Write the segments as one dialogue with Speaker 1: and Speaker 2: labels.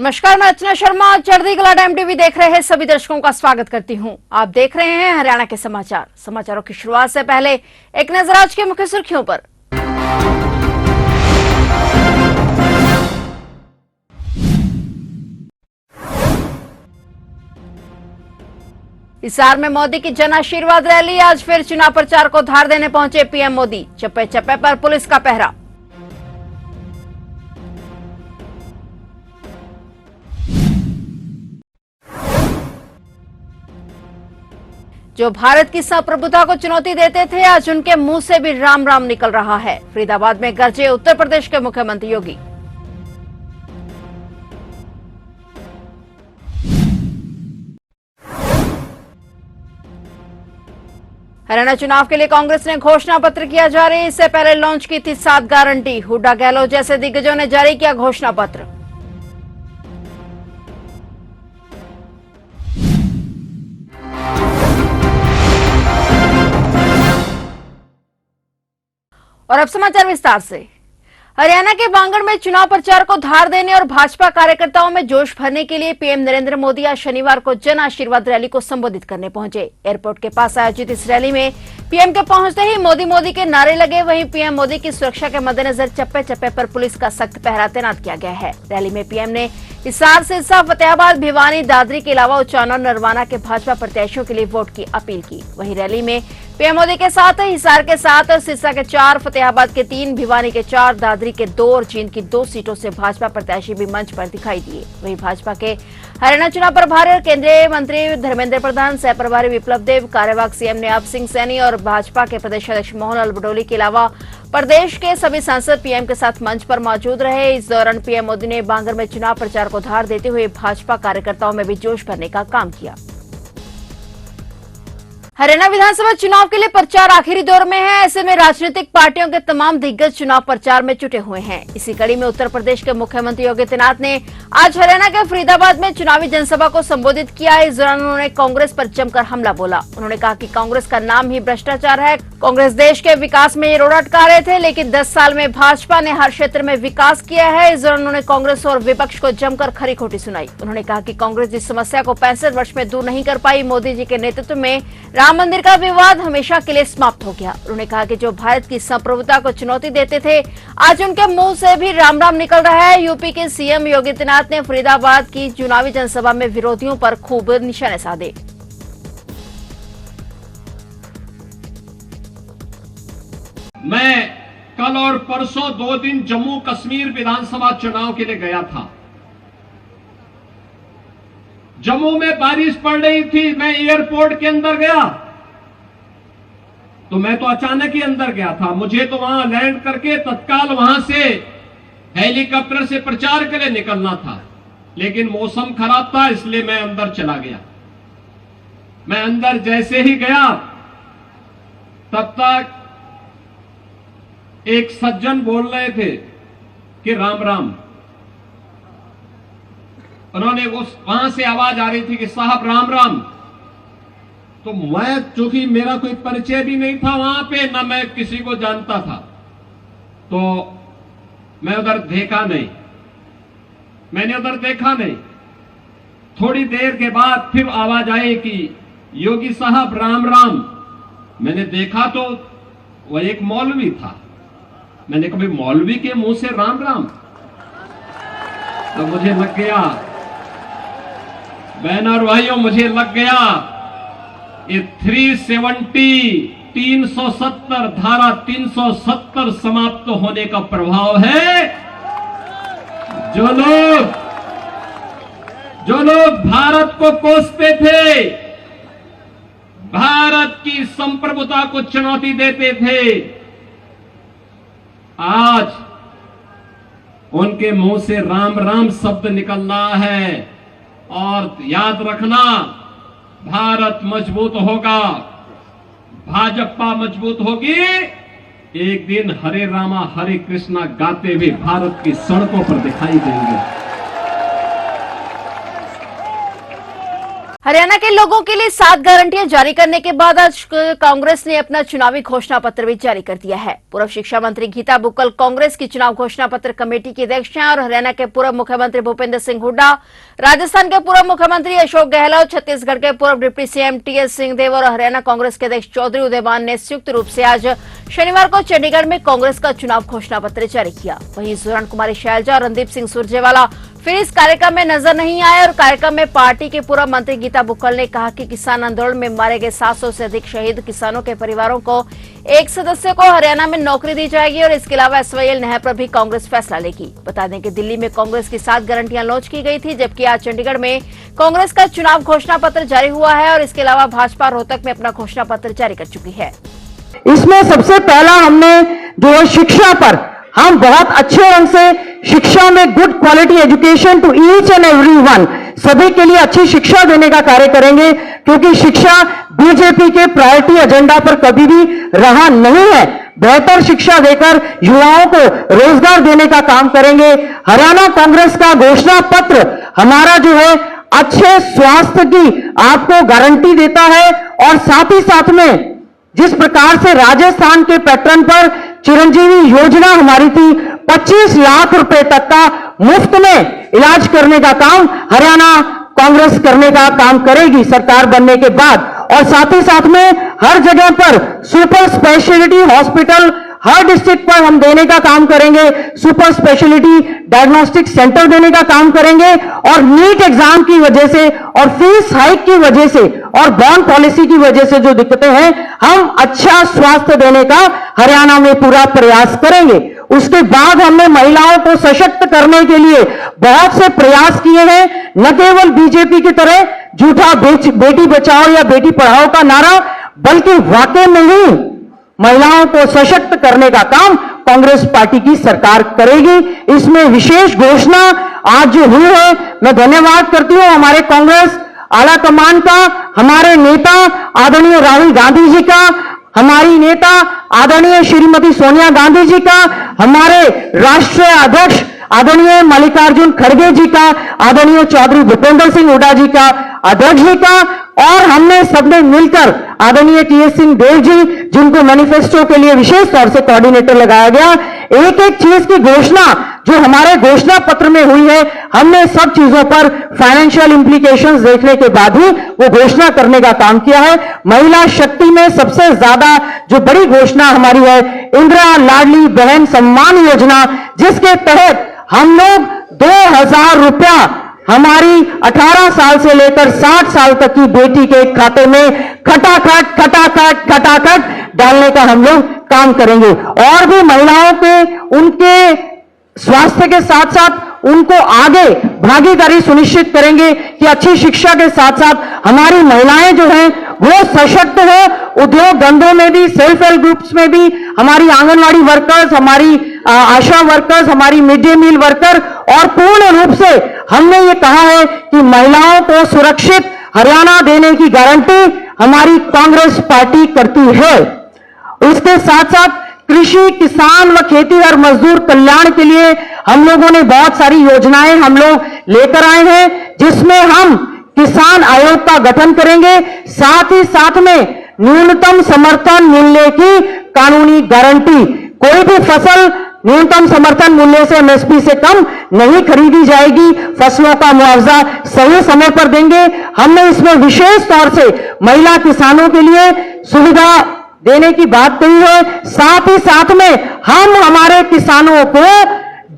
Speaker 1: नमस्कार, मैं अर्चना शर्मा। चढ़ती कला टाइम टीवी देख रहे हैं सभी दर्शकों का स्वागत करती हूं। आप देख रहे हैं हरियाणा के समाचारों की शुरुआत से पहले एक नजर आज की मुख्य सुर्खियों पर। हिसार में मोदी की जन आशीर्वाद रैली। आज फिर चुनाव प्रचार को धार देने पहुंचे पीएम मोदी। चप्पे चप्पे पर पुलिस का पहरा। जो भारत की संप्रभुता को चुनौती देते थे, आज उनके मुंह से भी राम राम निकल रहा है। फरीदाबाद में गरजे उत्तर प्रदेश के मुख्यमंत्री योगी। हरियाणा चुनाव के लिए कांग्रेस ने घोषणा पत्र किया जारी। इससे पहले लॉन्च की थी 7 गारंटी। हुड्डा, गहलोत जैसे दिग्गजों ने जारी किया घोषणा पत्र। और अब समाचार विस्तार से। हरियाणा के बांगड़ में चुनाव प्रचार को धार देने और भाजपा कार्यकर्ताओं में जोश भरने के लिए पीएम नरेंद्र मोदी आज शनिवार को जन आशीर्वाद रैली को संबोधित करने पहुंचे। एयरपोर्ट के पास आयोजित इस रैली में पीएम के पहुंचते ही मोदी मोदी के नारे लगे। वहीं पीएम मोदी की सुरक्षा के मद्देनजर चप्पे चप्पे पर पुलिस का सख्त पहरा तैनात किया गया है। रैली में पीएम ने हिसार, सिरसा, फतेहाबाद, भिवानी, दादरी के अलावा उचाना और नरवाना के भाजपा प्रत्याशियों के लिए वोट की अपील की। वहीं रैली में पीएम मोदी के साथ हिसार के 7, सिरसा के 4, फतेहाबाद के 3, भिवानी के 4, दादरी के 2 और जींद की 2 सीटों से भाजपा प्रत्याशी भी मंच पर दिखाई दिए। वहीं भाजपा के हरियाणा चुनाव प्रभारी और केंद्रीय मंत्री धर्मेंद्र प्रधान, सह प्रभारी विप्लव देव, कार्यवाहक सीएम नवाब सिंह सैनी और भाजपा के प्रदेश अध्यक्ष मोहन लाल बडोली के अलावा प्रदेश के सभी सांसद पीएम के साथ मंच पर मौजूद रहे। इस दौरान पीएम मोदी ने बांगड़ में चुनाव प्रचार को धार देते हुए भाजपा कार्यकर्ताओं में भी जोश भरने का काम किया। हरियाणा विधानसभा चुनाव के लिए प्रचार आखिरी दौर में है। ऐसे में राजनीतिक पार्टियों के तमाम दिग्गज चुनाव प्रचार में जुटे हुए हैं। इसी कड़ी में उत्तर प्रदेश के मुख्यमंत्री योगी आदित्यनाथ ने आज हरियाणा के फरीदाबाद में चुनावी जनसभा को संबोधित किया। इस दौरान उन्होंने कांग्रेस पर जमकर हमला बोला। उन्होंने कहा कि कांग्रेस का नाम ही भ्रष्टाचार है। कांग्रेस देश के विकास में रोड़ा अटका रहे थे, लेकिन 10 साल में भाजपा ने हर क्षेत्र में विकास किया है। इस दौरान उन्होंने कांग्रेस और विपक्ष को जमकर खरी खोटी सुनाई। उन्होंने कहा कि कांग्रेस जिस समस्या को 65 वर्ष में दूर नहीं कर पाई, मोदी जी के नेतृत्व में राम मंदिर का विवाद हमेशा के लिए समाप्त हो गया। उन्होंने कहा कि जो भारत की संप्रभुता को चुनौती देते थे, आज उनके मुंह से भी राम राम निकल रहा है। यूपी के सीएम योगी आदित्यनाथ ने फरीदाबाद की चुनावी जनसभा में विरोधियों पर खूब निशाने साधे।
Speaker 2: मैं कल और परसों 2 दिन जम्मू कश्मीर विधानसभा चुनाव के लिए गया था। जम्मू में बारिश पड़ रही थी। मैं एयरपोर्ट के अंदर गया तो मैं तो अचानक ही अंदर गया था। मुझे तो वहां लैंड करके तत्काल वहां से हेलीकॉप्टर से प्रचार के लिए निकलना था, लेकिन मौसम खराब था, इसलिए मैं अंदर चला गया। मैं अंदर जैसे ही गया तब तक एक सज्जन बोल रहे थे कि राम राम। उन्होंने वहां से आवाज आ रही थी कि साहब राम राम। तो मैं, चूंकि मेरा कोई परिचय भी नहीं था वहां पे, ना मैं किसी को जानता था, तो मैं उधर देखा नहीं। मैंने उधर देखा नहीं। थोड़ी देर के बाद फिर आवाज आई कि योगी साहब राम राम। मैंने देखा तो वह एक मौलवी था। मैंने कहा मौलवी के मुंह से राम राम, तो मुझे लग गया, बहनों और भाइयों, मुझे लग गया ये 370 धारा 370 समाप्त होने का प्रभाव है। जो लोग भारत को कोसते थे, भारत की संप्रभुता को चुनौती देते थे, आज उनके मुंह से राम राम शब्द निकल रहा है। और याद रखना, भारत मजबूत होगा, भाजपा मजबूत होगी। एक दिन हरे रामा हरे कृष्णा गाते हुए भारत की सड़कों पर दिखाई देंगे।
Speaker 1: हरियाणा के लोगों के लिए 7 गारंटियां जारी करने के बाद आज कांग्रेस ने अपना चुनावी घोषणा पत्र भी जारी कर दिया है। पूर्व शिक्षा मंत्री गीता बुक्कल कांग्रेस की चुनाव घोषणा पत्र कमेटी की अध्यक्ष हैं और हरियाणा के पूर्व मुख्यमंत्री भूपेंद्र सिंह हुड्डा, राजस्थान के पूर्व मुख्यमंत्री अशोक गहलोत, छत्तीसगढ़ के पूर्व डिप्टी सीएम टीएस सिंहदेव और हरियाणा कांग्रेस के अध्यक्ष चौधरी उदयमान ने संयुक्त रूप से आज शनिवार को चंडीगढ़ में कांग्रेस का चुनाव घोषणा पत्र जारी किया। वहीं सुरण कुमारी शैलजा और रणदीप सिंह सुरजेवाला फिर इस कार्यक्रम में नजर नहीं आए और कार्यक्रम में पार्टी के पूर्व मंत्री गीता बुक्कल ने कहा कि किसान आंदोलन में मारे गए 700 से अधिक शहीद किसानों के परिवारों को एक सदस्य को हरियाणा में नौकरी दी जाएगी और इसके अलावा एसवाईएल नहर पर भी कांग्रेस फैसला लेगी। बता दें कि दिल्ली में कांग्रेस की 7 गारंटियां लॉन्च की गई थी, जबकि आज चंडीगढ़ में कांग्रेस का चुनाव घोषणा पत्र जारी हुआ है और इसके अलावा भाजपा रोहतक में अपना घोषणा पत्र जारी कर चुकी है।
Speaker 3: इसमें सबसे पहला हमने जो है शिक्षा पर हम बहुत अच्छे ढंग से शिक्षा में good quality education to each and everyone, सभी के लिए अच्छी शिक्षा देने का कार्य करेंगे, क्योंकि शिक्षा बीजेपी के प्रायोरिटी एजेंडा पर कभी भी रहा नहीं है। बेहतर शिक्षा देकर युवाओं को रोजगार देने का काम करेंगे। हरियाणा कांग्रेस का घोषणा पत्र हमारा जो है अच्छे स्वास्थ्य की आपको गारंटी देता है और साथ ही साथ में जिस प्रकार से राजस्थान के पैटर्न पर चिरंजीवी योजना हमारी थी, 25 लाख रुपए तक का मुफ्त में इलाज करने का काम हरियाणा कांग्रेस करने का काम करेगी सरकार बनने के बाद। और साथ ही साथ में हर जगह पर सुपर स्पेशलिटी हॉस्पिटल हर डिस्ट्रिक्ट पर हम देने का काम करेंगे, सुपर स्पेशलिटी डायग्नोस्टिक सेंटर देने का काम करेंगे। और नीट एग्जाम की वजह से और फीस हाइक की वजह से और बॉन्ड पॉलिसी की वजह से जो दिक्कतें हैं, हम अच्छा स्वास्थ्य देने का हरियाणा में पूरा प्रयास करेंगे। उसके बाद हमने महिलाओं को सशक्त करने के लिए बहुत से प्रयास किए हैं, न केवल बीजेपी की तरह झूठा बेटी बचाओ या बेटी पढ़ाओ का नारा, बल्कि वाकई में ही महिलाओं को सशक्त करने का काम कांग्रेस पार्टी की सरकार करेगी। इसमें विशेष घोषणा आज जो हुई है, मैं धन्यवाद करती हूं हमारे कांग्रेस आला कमान का, हमारे नेता आदरणीय राहुल गांधी जी का, हमारी नेता आदरणीय श्रीमती सोनिया गांधी जी का, हमारे राष्ट्रीय अध्यक्ष आदरणीय मल्लिकार्जुन खड़गे जी का, आदरणीय चौधरी भूपेंद्र सिंह हुड्डा जी का, अध्यक्ष जी का, और हमने सबने मिलकर आदरणीय टीएस सिंहदेव जी, जिनको मैनिफेस्टो के लिए विशेष तौर से कोऑर्डिनेटर लगाया गया, एक एक चीज की घोषणा जो हमारे घोषणा पत्र में हुई है, हमने सब चीजों पर फाइनेंशियल इंप्लीकेशंस देखने के बाद ही वो घोषणा करने का काम किया है। महिला शक्ति में सबसे ज्यादा जो बड़ी घोषणा हमारी है, इंदिरा लाडली बहन सम्मान योजना, जिसके तहत हम लोग 2000 रुपया हमारी 18 साल से लेकर 60 साल तक की बेटी के खाते में खटाखट डालने का हम लोग काम करेंगे। और भी महिलाओं के उनके स्वास्थ्य के साथ साथ उनको आगे भागीदारी सुनिश्चित करेंगे कि अच्छी शिक्षा के साथ साथ हमारी महिलाएं जो हैं वो सशक्त हो। उद्योग धंधों में भी, सेल्फ हेल्प ग्रुप्स में भी हमारी आंगनवाड़ी वर्कर्स, हमारी आशा वर्कर्स, हमारी मिड डे मील वर्कर, और पूर्ण रूप से हमने ये कहा है कि महिलाओं को सुरक्षित हरियाणा देने की गारंटी हमारी कांग्रेस पार्टी करती है। इसके साथ साथ कृषि, किसान व खेतीहर मजदूर कल्याण के लिए हम लोगों ने बहुत सारी योजनाएं हम लोग लेकर आए हैं, जिसमें हम किसान आयोग का गठन करेंगे, साथ ही साथ में न्यूनतम समर्थन मूल्य की कानूनी गारंटी। कोई भी फसल न्यूनतम समर्थन मूल्य से एमएसपी से कम नहीं खरीदी जाएगी, फसलों का मुआवजा सही समय पर देंगे। हमने इसमें विशेष तौर से महिला किसानों के लिए सुविधा देने की बात कही है। साथ ही साथ में हम हमारे किसानों को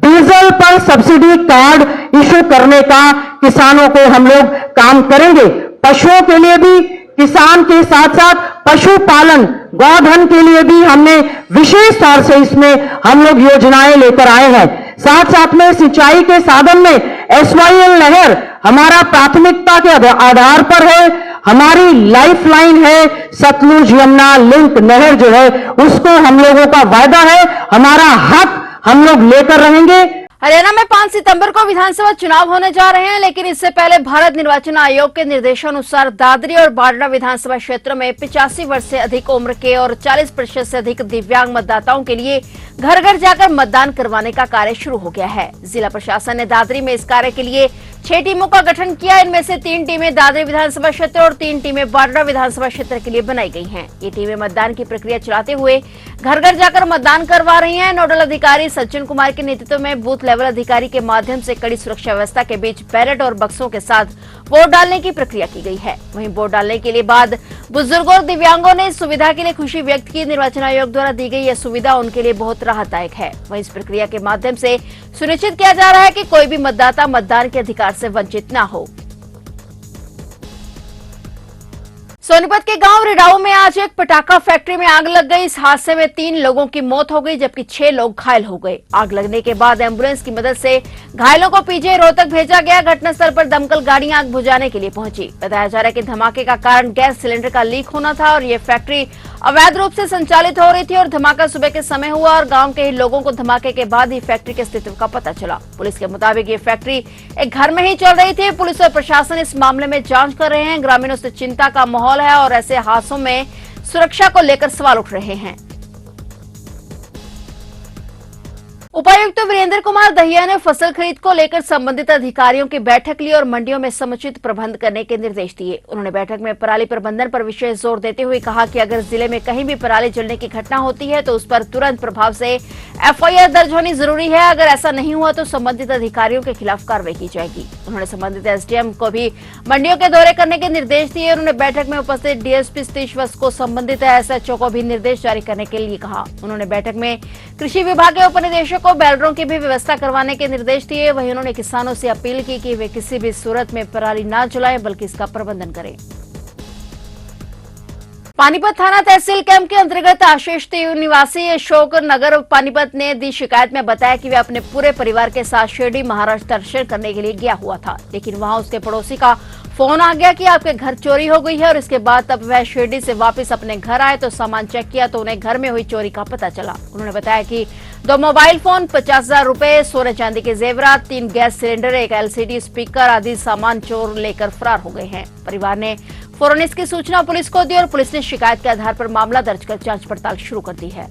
Speaker 3: डीजल पर सब्सिडी कार्ड इशू करने का किसानों को हम लोग काम करेंगे। पशुओं के लिए भी, किसान के साथ साथ पशुपालन गौधन के लिए भी हमने विशेष तौर से इसमें हम लोग योजनाएं लेकर आए हैं। साथ साथ में सिंचाई के साधन में एसवाईएल नहर हमारा प्राथमिकता के आधार पर है, हमारी लाइफलाइन है। सतलुज यमुना लिंक नहर जो है उसको हम लोगों का वायदा है, हमारा हक हम लोग लेकर रहेंगे।
Speaker 1: हरियाणा में 5 सितंबर को विधानसभा चुनाव होने जा रहे हैं, लेकिन इससे पहले भारत निर्वाचन आयोग के निर्देशानुसार दादरी और बाडरा विधानसभा क्षेत्र में 85 वर्ष से अधिक उम्र के और 40% से अधिक दिव्यांग मतदाताओं के लिए घर घर जाकर मतदान करवाने का कार्य शुरू हो गया है। जिला प्रशासन ने दादरी में इस कार्य के लिए 6 टीमों का गठन किया। इनमें से 3 टीमें दादरी विधानसभा क्षेत्र और 3 टीमें बाडरा विधानसभा क्षेत्र के लिए बनाई गई हैं। ये टीमें मतदान की प्रक्रिया चलाते हुए घर घर जाकर मतदान करवा रही हैं। नोडल अधिकारी सज्जन कुमार के नेतृत्व में बूथ लेवल अधिकारी के माध्यम से कड़ी सुरक्षा व्यवस्था के बीच बैलेट और बक्सों के साथ वोट डालने की प्रक्रिया की गई है। वहीं वोट डालने के लिए बाद बुजुर्गों और दिव्यांगों ने इस सुविधा के लिए खुशी व्यक्त की। निर्वाचन आयोग द्वारा दी गई यह सुविधा उनके लिए बहुत राहतदायक है। वहीं इस प्रक्रिया के माध्यम से सुनिश्चित किया जा रहा है कि कोई भी मतदाता मतदान के अधिकार से वंचित न हो। सोनीपत के गांव रिडाऊ में आज एक पटाखा फैक्ट्री में आग लग गई। इस हादसे में 3 लोगों की मौत हो गई जबकि 6 लोग घायल हो गए। आग लगने के बाद एम्बुलेंस की मदद से घायलों को पीजीआई रोहतक भेजा गया। घटनास्थल पर दमकल गाड़ियां आग बुझाने के लिए पहुंची। बताया जा रहा है कि धमाके का कारण गैस सिलेंडर का लीक होना था और ये फैक्ट्री अवैध रूप से संचालित हो रही थी और धमाका सुबह के समय हुआ और गांव के ही लोगों को धमाके के बाद ही फैक्ट्री के अस्तित्व का पता चला। पुलिस के मुताबिक ये फैक्ट्री एक घर में ही चल रही थी। पुलिस और प्रशासन इस मामले में जांच कर रहे हैं। ग्रामीणों से चिंता का माहौल है और ऐसे हादसों में सुरक्षा को लेकर सवाल उठ रहे हैं। उपायुक्त वीरेंद्र कुमार दहिया ने फसल खरीद को लेकर संबंधित अधिकारियों की बैठक ली और मंडियों में समुचित प्रबंध करने के निर्देश दिए। उन्होंने बैठक में पराली प्रबंधन पर विशेष जोर देते हुए कहा कि अगर जिले में कहीं भी पराली जलने की घटना होती है तो उस पर तुरंत प्रभाव से एफआईआर दर्ज होनी जरूरी है। अगर ऐसा नहीं हुआ तो संबंधित अधिकारियों के खिलाफ कार्रवाई की जाएगी। उन्होंने संबंधित एसडीएम को भी मंडियों के दौरे करने के निर्देश दिए। उन्होंने बैठक में उपस्थित डीएसपी सतीश वत्स को संबंधित एसएचओ को भी निर्देश जारी करने के लिए कहा। उन्होंने बैठक में कृषि विभाग के उपनिदेशक को बैलरों की भी व्यवस्था करवाने के निर्देश दिए। वहीं उन्होंने किसानों से अपील की कि वे किसी भी सूरत में पराली न जलाएं बल्कि इसका प्रबंधन करें। पानीपत थाना तहसील कैंप के अंतर्गत आशीष निवासी अशोक नगर पानीपत ने दी शिकायत में बताया कि वे अपने पूरे परिवार के साथ शिरडी महाराज दर्शन करने के लिए गया हुआ था, लेकिन वहां उसके पड़ोसी का फोन आ गया कि आपके घर चोरी हो गई है और इसके बाद तब वह शिरडी से वापस अपने घर आए तो सामान चेक किया तो उन्हें घर में हुई चोरी का पता चला। उन्होंने बताया कि 2 मोबाइल फोन, 50,000 रुपए, सोने चांदी के जेवरात, 3 गैस सिलेंडर, एक एलसीडी स्पीकर आदि सामान चोर लेकर फरार हो गए हैं। परिवार ने फौरन इसकी सूचना पुलिस को दी और पुलिस ने शिकायत के आधार पर मामला दर्ज कर जांच पड़ताल शुरू कर दी है।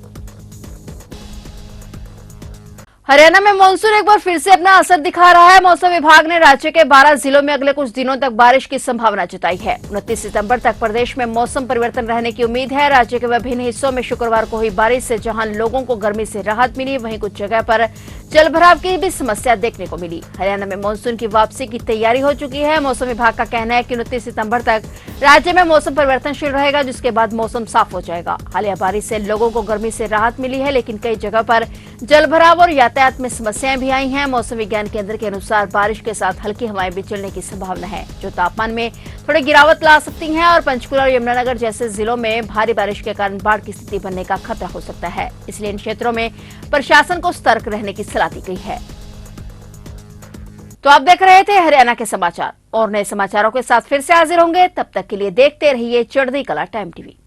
Speaker 1: हरियाणा में मानसून एक बार फिर से अपना असर दिखा रहा है। मौसम विभाग ने राज्य के 12 जिलों में अगले कुछ दिनों तक बारिश की संभावना जताई है। 29 सितंबर तक प्रदेश में मौसम परिवर्तन रहने की उम्मीद है। राज्य के विभिन्न हिस्सों में शुक्रवार को हुई बारिश से जहां लोगों को गर्मी से राहत मिली, वहीं कुछ जगह पर जलभराव की भी समस्या देखने को मिली। हरियाणा में मानसून की वापसी की तैयारी हो चुकी है। मौसम विभाग का कहना है कि 29 सितंबर तक राज्य में मौसम परिवर्तनशील रहेगा, जिसके बाद मौसम साफ हो जाएगा। हालिया बारिश से लोगों को गर्मी से राहत मिली है, लेकिन कई जगह पर जलभराव और यातायात में समस्याएं भी आई हैं। मौसम विज्ञान केंद्र के अनुसार बारिश के साथ हल्की हवाएं भी चलने की संभावना है, जो तापमान में थोड़ी गिरावट ला सकती हैं और पंचकुला और यमुनानगर जैसे जिलों में भारी बारिश के कारण बाढ़ की स्थिति बनने का खतरा हो सकता है। इसलिए इन क्षेत्रों में प्रशासन को सतर्क रहने की सलाह दी गई है। तो आप देख रहे थे हरियाणा के समाचार और नए समाचारों के साथ फिर से हाजिर होंगे। तब तक के लिए देखते रहिए चढ़ती कला टाइम टीवी।